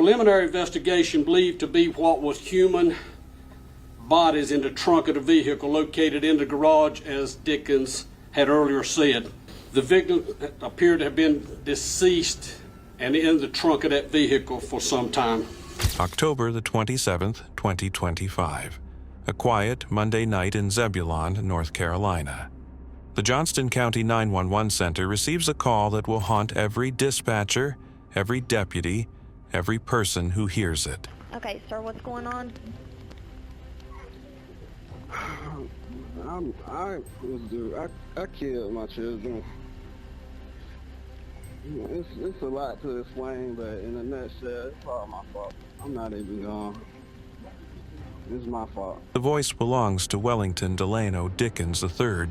preliminary investigation believed to be what was human bodies in the trunk of the vehicle located in the garage, as Dickens had earlier said. The victim appeared to have been deceased and in the trunk of that vehicle for some time. October the 27th, 2025. A quiet Monday night in Zebulon, North Carolina. The Johnston County 911 Center receives a call that will haunt every dispatcher, every deputy, every person who hears it. Okay, sir, what's going on? I killed my children. It's a lot to explain, but in a nutshell, it's all my fault. I'm not even going. It's my fault. The voice belongs to Wellington Delano Dickens III,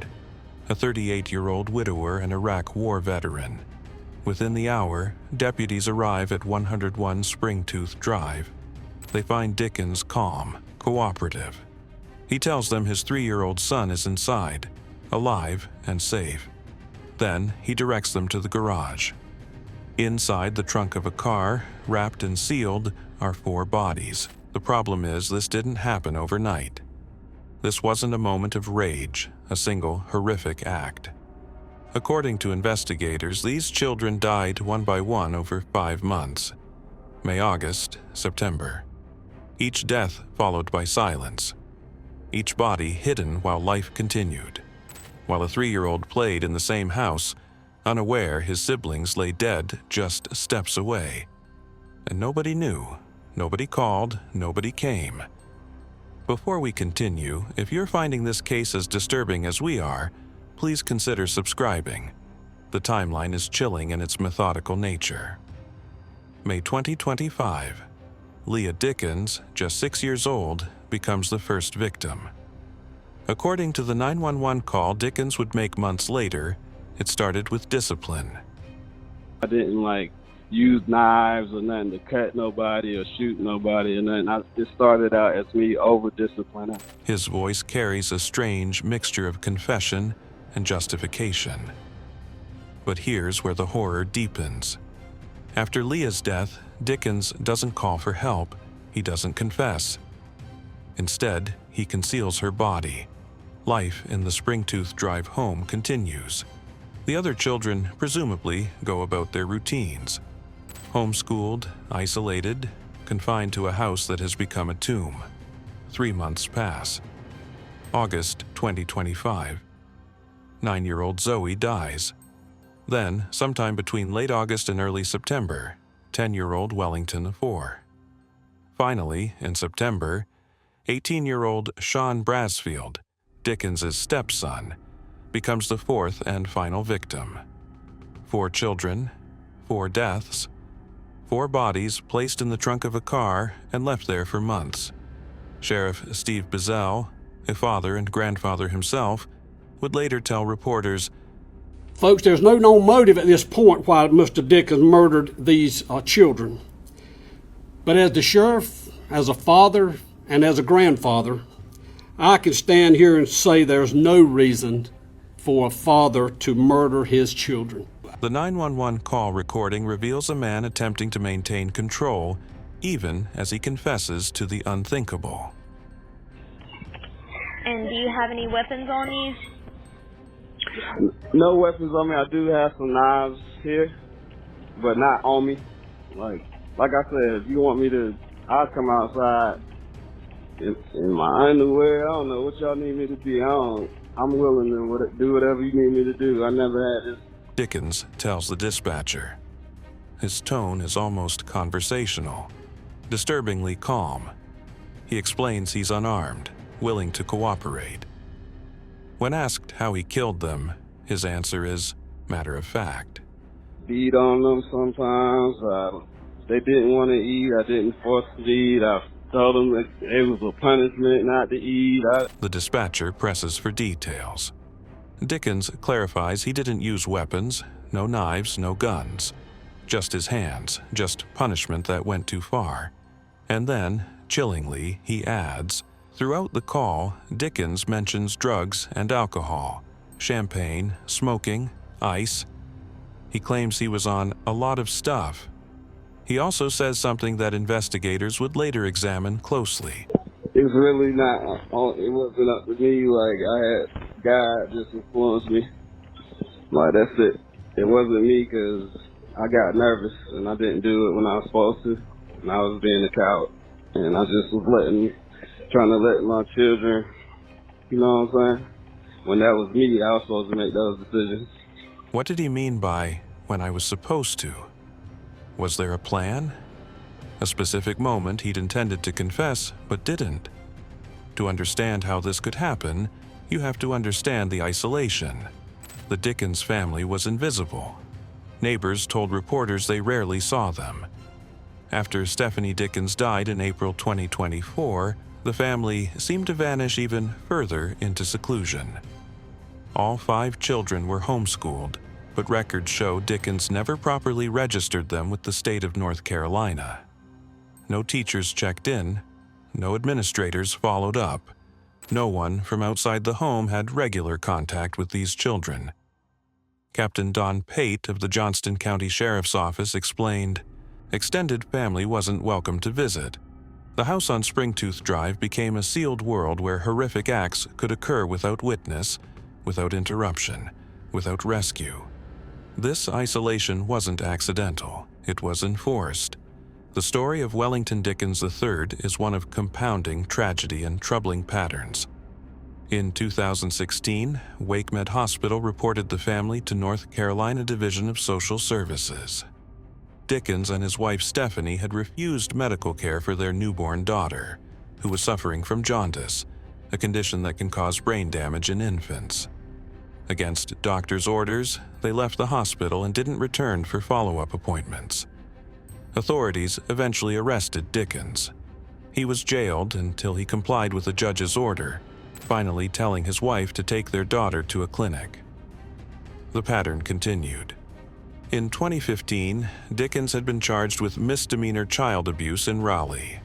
a 38-year-old widower and Iraq War veteran. Within the hour, deputies arrive at 101 Springtooth Drive. They find Dickens calm, cooperative. He tells them his 3-year-old son is inside, alive and safe. Then he directs them to the garage. Inside the trunk of a car, wrapped and sealed, are 4 bodies. The problem is this didn't happen overnight. This wasn't a moment of rage, a single horrific act. According to investigators, these children died one by one over 5 months. May, August, September. Each death followed by silence. Each body hidden while life continued. While a 3-year-old played in the same house, unaware his siblings lay dead just steps away. And nobody knew, nobody called, nobody came. Before we continue, if you're finding this case as disturbing as we are, please consider subscribing. The timeline is chilling in its methodical nature. May 2025. Leah Dickens, just 6 years old, becomes the first victim. According to the 911 call Dickens would make months later, it started with discipline. I didn't use knives or nothing to cut nobody or shoot nobody or nothing. It started out as me over-disciplining. His voice carries a strange mixture of confession and justification. But here's where the horror deepens. After Leah's death, Dickens doesn't call for help. He doesn't confess. Instead, he conceals her body. Life in the Springtooth Drive home continues. The other children, presumably, go about their routines. Homeschooled, isolated, confined to a house that has become a tomb. 3 months pass. August 2025. 9-year-old Zoe dies. Then, sometime between late August and early September, 10-year-old Wellington IV. Finally, in September, 18-year-old Sean Brasfield, Dickens' stepson, becomes the 4th and final victim. 4 children, 4 deaths, 4 bodies placed in the trunk of a car and left there for months. Sheriff Steve Bizzell, a father and grandfather himself, would later tell reporters, Folks, there's no known motive at this point why Mr. Dickens murdered these children. But as the sheriff, as a father, and as a grandfather, I can stand here and say there's no reason for a father to murder his children. The 911 call recording reveals a man attempting to maintain control, even as he confesses to the unthinkable. And do you have any weapons on you? No weapons on me. I do have some knives here, but not on me. Like I said, if you want me to, I'll come outside in my underwear. I don't know what y'all need me to be. I'm willing to do whatever you need me to do. I never had this. Dickens tells the dispatcher. His tone is almost conversational, disturbingly calm. He explains he's unarmed, willing to cooperate. When asked how he killed them, his answer is matter of fact. Beat on them sometimes. They didn't want to eat. I didn't force them to eat. I told them that it was a punishment not to eat. The dispatcher presses for details. Dickens clarifies he didn't use weapons, no knives, no guns. Just his hands, just punishment that went too far. And then, chillingly, he adds, throughout the call, Dickens mentions drugs and alcohol, champagne, smoking, ice. He claims he was on a lot of stuff. He also says something that investigators would later examine closely. It's really not, it wasn't up to me. Like, I had God just influenced me. Like, that's it. It wasn't me because I got nervous and I didn't do it when I was supposed to. And I was being a coward. And I just was trying to let my children, you know what I'm saying? When that was me, I was supposed to make those decisions. What did he mean by, when I was supposed to? Was there a plan? A specific moment he'd intended to confess, but didn't. To understand how this could happen, you have to understand the isolation. The Dickens family was invisible. Neighbors told reporters they rarely saw them. After Stephanie Dickens died in April 2024, the family seemed to vanish even further into seclusion. All 5 children were homeschooled, but records show Dickens never properly registered them with the state of North Carolina. No teachers checked in, no administrators followed up. No one from outside the home had regular contact with these children. Captain Don Pate of the Johnston County Sheriff's Office explained, "Extended family wasn't welcome to visit. The house on Springtooth Drive became a sealed world where horrific acts could occur without witness, without interruption, without rescue. This isolation wasn't accidental, it was enforced. The story of Wellington Dickens III is one of compounding tragedy and troubling patterns. In 2016, WakeMed Hospital reported the family to North Carolina Division of Social Services. Dickens and his wife Stephanie had refused medical care for their newborn daughter, who was suffering from jaundice, a condition that can cause brain damage in infants. Against doctors' orders, they left the hospital and didn't return for follow-up appointments. Authorities eventually arrested Dickens. He was jailed until he complied with a judge's order, finally telling his wife to take their daughter to a clinic. The pattern continued. In 2015, Dickens had been charged with misdemeanor child abuse in Raleigh,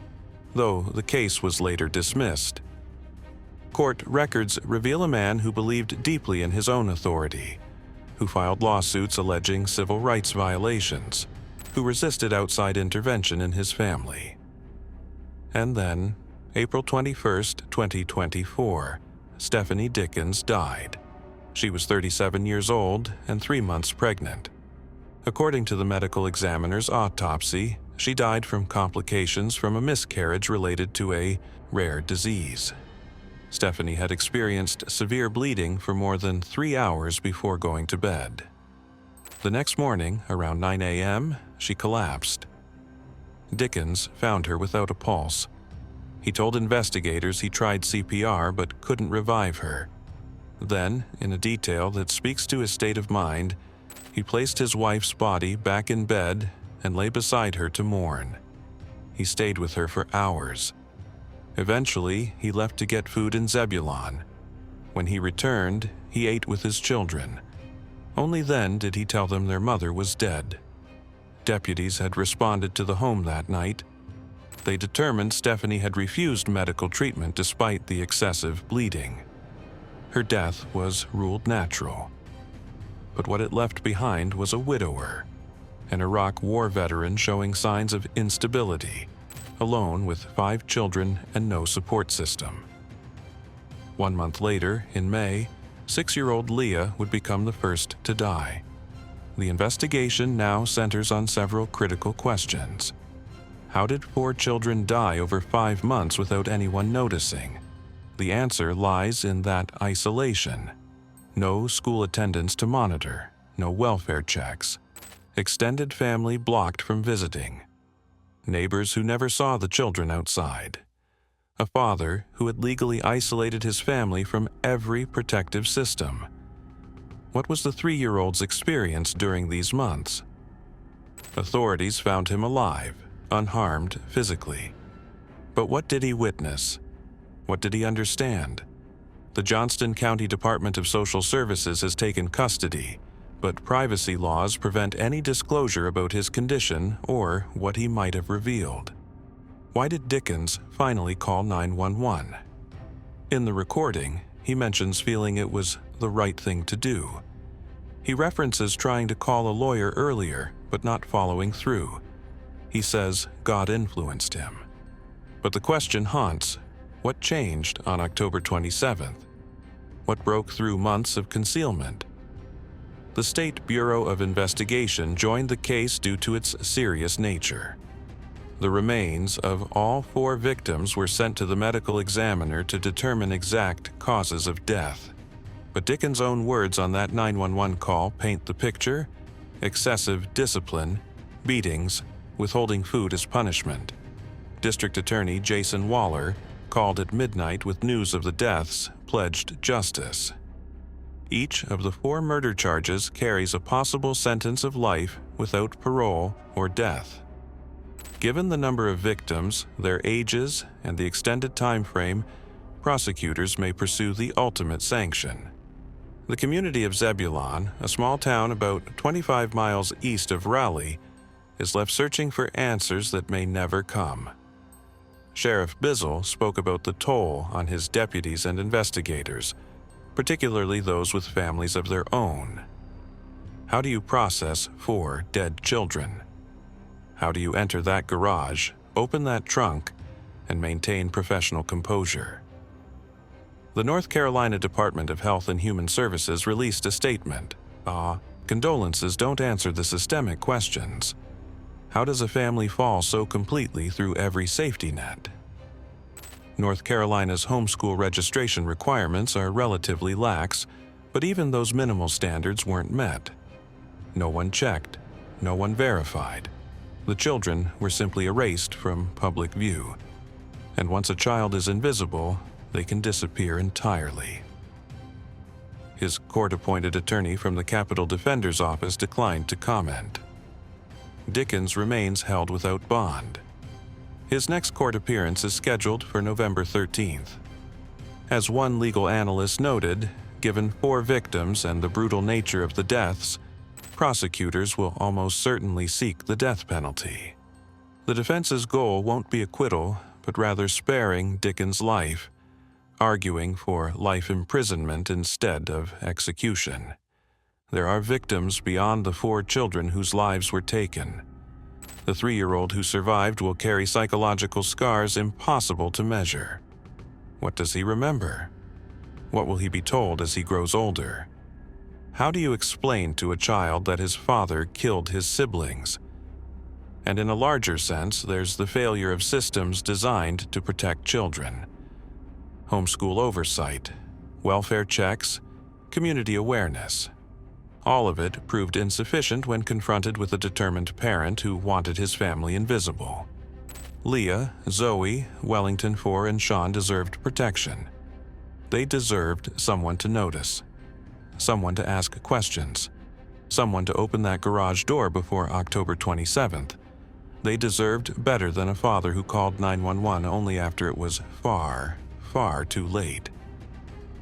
though the case was later dismissed. Court records reveal a man who believed deeply in his own authority, who filed lawsuits alleging civil rights violations, who resisted outside intervention in his family. And then, April 21, 2024, Stephanie Dickens died. She was 37 years old and 3 months pregnant. According to the medical examiner's autopsy, she died from complications from a miscarriage related to a rare disease. Stephanie had experienced severe bleeding for more than 3 hours before going to bed. The next morning, around 9 a.m., she collapsed. Dickens found her without a pulse. He told investigators he tried CPR but couldn't revive her. Then, in a detail that speaks to his state of mind, he placed his wife's body back in bed and lay beside her to mourn. He stayed with her for hours. Eventually, he left to get food in Zebulon. When he returned, he ate with his children. Only then did he tell them their mother was dead. Deputies had responded to the home that night. They determined Stephanie had refused medical treatment despite the excessive bleeding. Her death was ruled natural. But what it left behind was a widower, an Iraq War veteran showing signs of instability, alone with 5 children and no support system. 1 month later, in May, 6-year-old Leah would become the first to die. The investigation now centers on several critical questions. How did 4 children die over 5 months without anyone noticing? The answer lies in that isolation. No school attendance to monitor, no welfare checks. Extended family blocked from visiting. Neighbors who never saw the children outside. A father who had legally isolated his family from every protective system. What was the 3-year-old's experience during these months? Authorities found him alive, unharmed physically. But what did he witness? What did he understand? The Johnston County Department of Social Services has taken custody, but privacy laws prevent any disclosure about his condition or what he might have revealed. Why did Dickens finally call 911? In the recording, he mentions feeling it was the right thing to do. He references trying to call a lawyer earlier, but not following through. He says God influenced him. But the question haunts, what changed on October 27th? What broke through months of concealment? The State Bureau of Investigation joined the case due to its serious nature. The remains of all 4 victims were sent to the medical examiner to determine exact causes of death. But Dickens' own words on that 911 call paint the picture: excessive discipline, beatings, withholding food as punishment. District Attorney Jason Waller, called at midnight with news of the deaths, pledged justice. Each of the 4 murder charges carries a possible sentence of life without parole or death. Given the number of victims, their ages, and the extended time frame, prosecutors may pursue the ultimate sanction. The community of Zebulon, a small town about 25 miles east of Raleigh, is left searching for answers that may never come. Sheriff Bizzle spoke about the toll on his deputies and investigators, particularly those with families of their own. How do you process 4 dead children? How do you enter that garage, open that trunk, and maintain professional composure? The North Carolina Department of Health and Human Services released a statement. Condolences don't answer the systemic questions. How does a family fall so completely through every safety net? North Carolina's homeschool registration requirements are relatively lax, but even those minimal standards weren't met. No one checked, no one verified. The children were simply erased from public view. And once a child is invisible, they can disappear entirely. His court-appointed attorney from the Capitol Defender's Office declined to comment. Dickens remains held without bond. His next court appearance is scheduled for November 13th. As one legal analyst noted, given 4 victims and the brutal nature of the deaths, prosecutors will almost certainly seek the death penalty. The defense's goal won't be acquittal, but rather sparing Dickens' life, arguing for life imprisonment instead of execution. There are victims beyond the 4 children whose lives were taken. The 3-year-old who survived will carry psychological scars impossible to measure. What does he remember? What will he be told as he grows older? How do you explain to a child that his father killed his siblings? And in a larger sense, there's the failure of systems designed to protect children. Homeschool oversight, welfare checks, community awareness. All of it proved insufficient when confronted with a determined parent who wanted his family invisible. Leah, Zoe, Wellington 4, and Sean deserved protection. They deserved someone to notice, someone to ask questions, someone to open that garage door before October 27th. They deserved better than a father who called 911 only after it was far, far too late.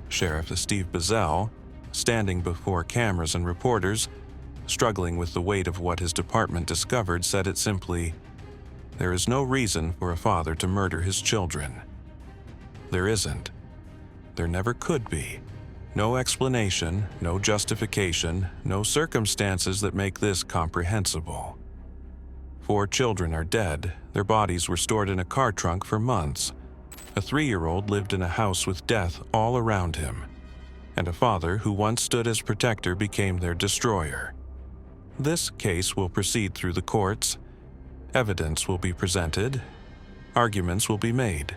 Sheriff Steve Bizzell, standing before cameras and reporters, struggling with the weight of what his department discovered, said it simply: "There is no reason for a father to murder his children. There isn't. There never could be. No explanation, no justification, no circumstances that make this comprehensible. 4 children are dead. Their bodies were stored in a car trunk for months. A 3-year-old lived in a house with death all around him. And a father who once stood as protector became their destroyer. This case will proceed through the courts. Evidence will be presented. Arguments will be made.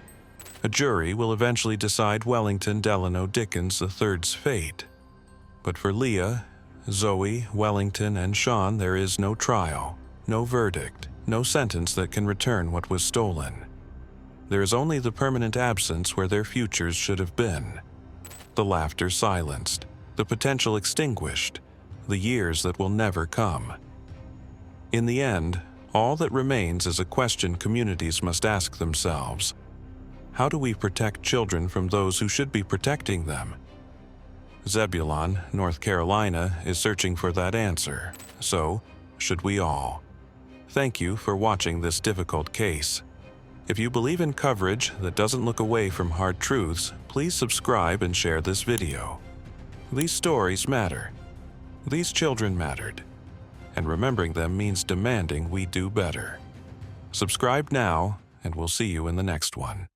A jury will eventually decide Wellington Delano Dickens III's fate. But for Leah, Zoe, Wellington, and Sean, there is no trial, no verdict, no sentence that can return what was stolen. There is only the permanent absence where their futures should have been. The laughter silenced, the potential extinguished, the years that will never come. In the end, all that remains is a question communities must ask themselves. How do we protect children from those who should be protecting them? Zebulon, North Carolina, is searching for that answer. So, should we all. Thank you for watching this difficult case. If you believe in coverage that doesn't look away from hard truths, please subscribe and share this video. These stories matter. These children mattered. And remembering them means demanding we do better. Subscribe now, and we'll see you in the next one.